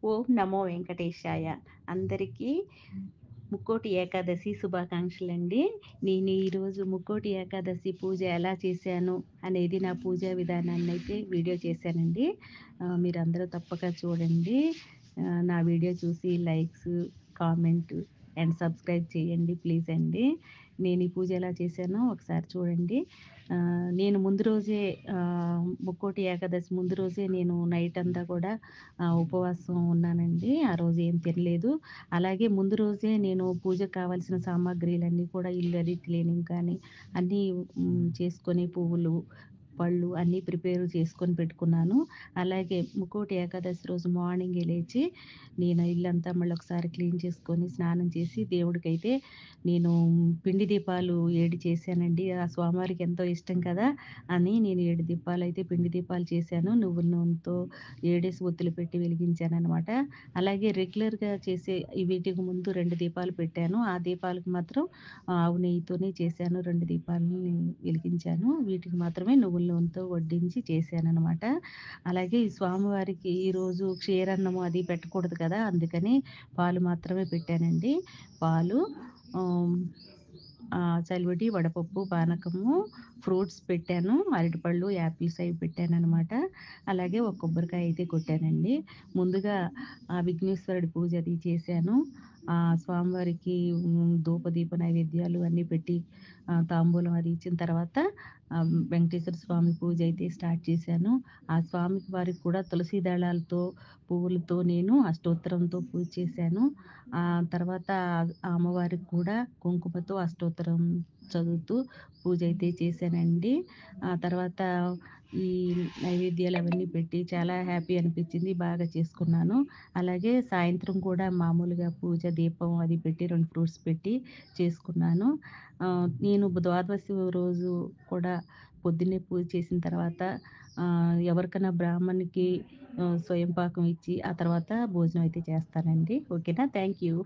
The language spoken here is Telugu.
ఓం నమో వెంకటేశాయ. అందరికీ ముక్కోటి ఏకాదశి శుభాకాంక్షలండి. నేను ఈరోజు ముక్కోటి ఏకాదశి పూజ ఎలా చేశాను అనేది నా పూజా విధానాన్నయితే వీడియో చేశానండి. మీరందరూ తప్పక చూడండి. నా వీడియో చూసి లైక్స్, కామెంట్ అండ్ సబ్స్క్రైబ్ చేయండి ప్లీజ్ అండి. నేను ఈ పూజ ఎలా చేశానో ఒకసారి చూడండి. నేను ముందు రోజే ముక్కోటి ఏకాదశి ముందు రోజే నేను నైట్ అంతా కూడా ఉపవాసం ఉన్నానండి. ఆ రోజు ఏం తినలేదు. అలాగే ముందు రోజే నేను పూజకు కావాల్సిన సామాగ్రిలన్నీ కూడా ఇల్లు అది క్లీనింగ్ కానీ అన్నీ చేసుకొని పువ్వులు, పళ్ళు అన్నీ ప్రిపేర్ చేసుకొని పెట్టుకున్నాను. అలాగే ముక్కోటి ఏకాదశి రోజు మార్నింగే లేచి నేను ఇల్లంతా మళ్ళొకసారి క్లీన్ చేసుకొని, స్నానం చేసి దేవుడికైతే నేను పిండి దీపాలు 7 చేశానండి. ఆ స్వామివారికి ఎంతో ఇష్టం కదా! అని నేను 7 దీపాలైతే పిండి దీపాలు చేశాను. నువ్వుల నూనెతో 7 ఒత్తులు పెట్టి వెలిగించాననమాట. అలాగే రెగ్యులర్‌గా చేసే వీటికి ముందు 2 దీపాలు పెట్టాను. ఆ దీపాలకు మాత్రం ఆవు నెయ్యితోనే చేశాను. 2 దీపాలని వెలిగించాను. వీటికి మాత్రమే నువ్వుల నూనెతో వడ్డించి చేశాననమాట. అలాగే ఈ స్వామివారికి ఈరోజు క్షీరన్నము అది పెట్టకూడదు కదా! అందుకని పాలు మాత్రమే పెట్టానండి. పాలు ఆహ్, చలివిడి, వడపప్పు, పానకము, ఫ్రూట్స్ పెట్టాను. అరటిపళ్ళు, యాపిల్స్ అవి పెట్టాననమాట. అలాగే ఒక కొబ్బరికాయ అయితే కొట్టానండి. ముందుగా విఘ్నేశ్వరుడి పూజ అది చేశాను. స్వామివారికి ధూపదీప నైవేద్యాలు అన్నీ పెట్టి తాంబూలం అది ఇచ్చిన తర్వాత వెంకటేశ్వర స్వామి పూజ అయితే స్టార్ట్ చేశాను. ఆ స్వామికి వారికి కూడా తులసి దళాలతో, పువ్వులతో నేను అష్టోత్తరంతో పూజ చేశాను. తర్వాత ఆ అమ్మవారికి కూడా కుంకుమతో అష్టోత్తరం చదువుతూ పూజ అయితే చేశానండి. ఆ తర్వాత ఈ నైవేద్యాలు అవన్నీ పెట్టి చాలా హ్యాపీ అనిపించింది. బాగా చేసుకున్నాను. అలాగే సాయంత్రం కూడా మామూలుగా పూజ దీపం అది పెట్టి 2 ఫ్రూట్స్ పెట్టి చేసుకున్నాను. నేను ద్వాదశి రోజు కూడా పొద్దున్నే పూజ చేసిన తర్వాత ఎవరికైనా బ్రాహ్మణ్‌కి స్వయం పాకం ఇచ్చి, ఆ తర్వాత భోజనం అయితే చేస్తానండి. ఓకేనా? Thank you.